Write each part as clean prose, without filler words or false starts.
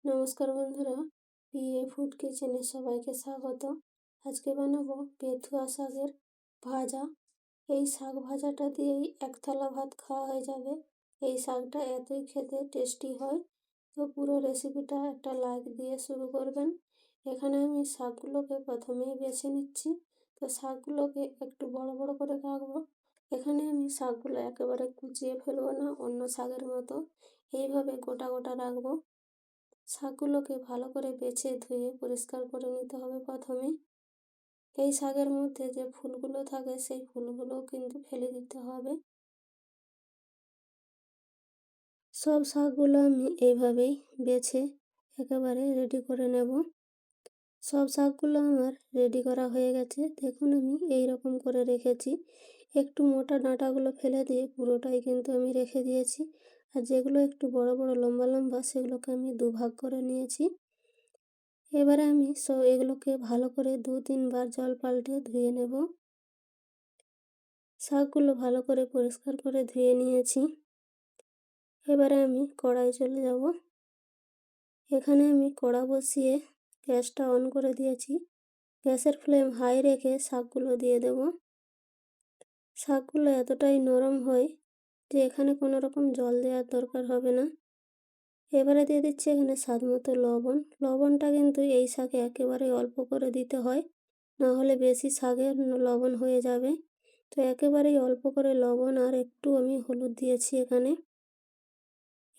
নমস্কার বন্ধুরা, PA food কিচেনে সবাইকে স্বাগত। আজকে বানাবো বেথুয়া শাকের ভাজা। এই শাক ভাজাটা দিয়েই এক থালা ভাত খাওয়া হয়ে যাবে। এই শাকটা এতই খেতে টেস্টি হয়। তো পুরো রেসিপিটা একটা লাইক দিয়ে শুরু করবেন। এখানে আমি শাকগুলোকে প্রথমেই বেছে নিচ্ছি। তো শাকগুলোকে একটু বড় বড় করে রাখবো। এখানে আমি শাকগুলো একেবারে কুচিয়ে ফেলবো না, অন্য শাকের মতো এইভাবে গোটা গোটা রাখবো। শাকগুলোকে ভালো করে বেছে ধুয়ে পরিষ্কার করে নিতে হবে প্রথমে। এই শাকের মধ্যে যে ফুলগুলো থাকে সেই ফুলগুলোও কিন্তু ফেলে দিতে হবে। সব শাকগুলো আমি এইভাবেই বেছে একেবারে রেডি করে নেব। সব শাকগুলো আমার রেডি করা হয়ে গেছে। দেখুন আমি এই রকম করে রেখেছি। একটু মোটা ডাঁটাগুলো ফেলে দিয়ে পুরোটাই কিন্তু আমি রেখে দিয়েছি। আর যেগুলো একটু বড় বড় লম্বা লম্বা সেগুলোকে আমি দুভাগ করে নিয়েছি। এবারে আমি এগুলোকে ভালো করে 2-3 বার জল পাল্টে ধুয়ে নেব। শাকগুলো ভালো করে পরিষ্কার করে ধুয়ে নিয়েছি। এবারে আমি কড়াই চলে যাব। এখানে আমি কড়া বসিয়ে গ্যাসটা অন করে দিয়েছি। গ্যাসের ফ্লেম হাই রেখে শাকগুলো দিয়ে দেব। শাকগুলো এতটাই নরম হয় যে এখানে কোনো রকম জল দেওয়ার দরকার হবে না। এবারে দিয়ে দিচ্ছি এখানে স্বাদ মতো লবণ। লবণটা কিন্তু এই শাকে একেবারে অল্প করে দিতে হয়, না হলে বেশি শাকের লবণ হয়ে যাবে। তো একেবারেই অল্প করে লবণ আর একটু আমি হলুদ দিয়েছি এখানে।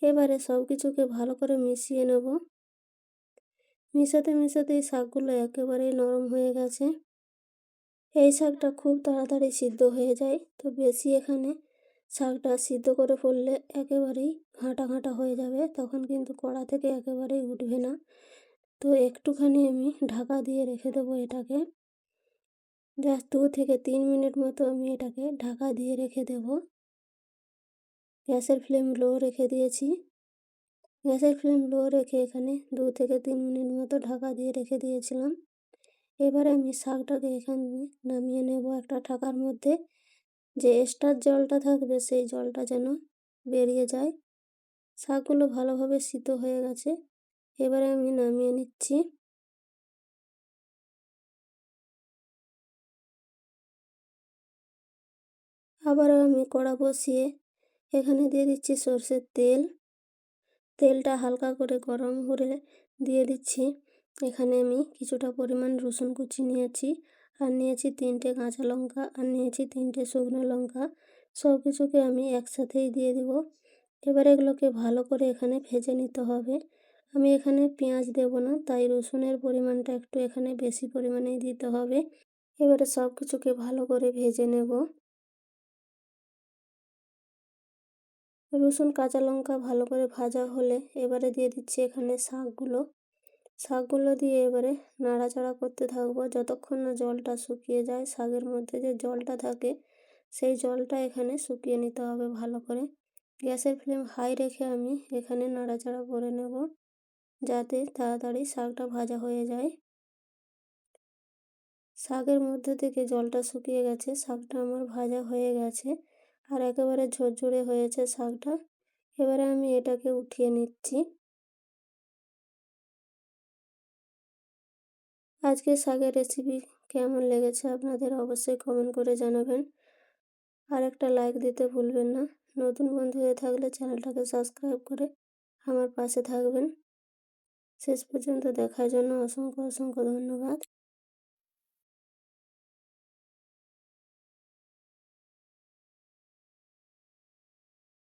এবারে সব কিছুকে ভালো করে মিশিয়ে নেব। মিশাতে মিশাতে এই শাকগুলো একেবারেই নরম হয়ে গেছে। এই শাকটা খুব তাড়াতাড়ি সিদ্ধ হয়ে যায়। তো বেশি এখানে শাকটা সিদ্ধ করে ফেললে একেবারেই ঘাঁটা ঘাঁটা হয়ে যাবে, তখন কিন্তু কড়া থেকে একেবারেই উঠবে না। তো একটুখানি আমি ঢাকা দিয়ে রেখে দেবো এটাকে। জাস্ট 2 থেকে 3 মিনিট মতো আমি এটাকে ঢাকা দিয়ে রেখে দেব। গ্যাসের ফ্লেম লো রেখে দিয়েছি। গ্যাসের ফ্লেম লো রেখে এখানে 2 থেকে 3 মিনিট মতো ঢাকা দিয়ে রেখে দিয়েছিলাম। এবারে আমি শাকটাকে এখানে নামিয়ে নেব একটা ঢাকার মধ্যে। যে এক্সট্রা জলটা থাকবে সেই জলটা যেন বেরিয়ে যায়। শাকগুলো ভালোভাবে সিদ্ধ হয়ে গেছে। এবারে আমি নামিয়ে নিচ্ছি। আবারও আমি কড়া বসিয়ে এখানে দিয়ে দিচ্ছি সরষের তেল। তেলটা হালকা করে গরম করে দিয়ে দিচ্ছি। এখানে আমি কিছুটা পরিমাণ রসুন কুচি নিয়েছি, আর নিয়েছি 3টে কাঁচা লঙ্কা, আর নিয়েছি 3টে শুকনো লঙ্কা। সব কিছুকে আমি একসাথেই দিয়ে দিব। এবার এগুলোকে ভালো করে এখানে ভেজে নিতে হবে। আমি এখানে পেঁয়াজ দেব না, তাই রসুনের পরিমাণটা একটু এখানে বেশি পরিমাণেই দিতে হবে। এবারে সব কিছুকে ভালো করে ভেজে নেব। রসুন কাঁচা লঙ্কা ভালো করে ভাজা হলে এবারে দিয়ে দিচ্ছি এখানে শাকগুলো। শাকগুলো দিয়ে এবারে নাড়াচাড়া করতে থাকবো যতক্ষণ না জলটা শুকিয়ে যায়। শাকের মধ্যে যে জলটা থাকে সেই জলটা এখানে শুকিয়ে নিতে হবে ভালো করে। গ্যাসের ফ্লেম হাই রেখে আমি এখানে নাড়াচাড়া করে নেব, যাতে তাড়াতাড়ি শাকটা ভাজা হয়ে যায়। শাকের মধ্যে থেকে জলটা শুকিয়ে গেছে, শাকটা আমার ভাজা হয়ে গেছে আর একেবারে ঝরঝরে হয়েছে শাকটা। এবারে আমি এটাকে উঠিয়ে নিচ্ছি। আজকে শাকের রেসিপি কেমন লেগেছে আপনাদের অবশ্যই কমেন্ট করে জানাবেন। আর একটা লাইক দিতে ভুলবেন না। নতুন বন্ধু হয়ে থাকলে চ্যানেলটাকে সাবস্ক্রাইব করে আমার পাশে থাকবেন। শেষ পর্যন্ত দেখার জন্য অসংখ্য অসংখ্য ধন্যবাদ।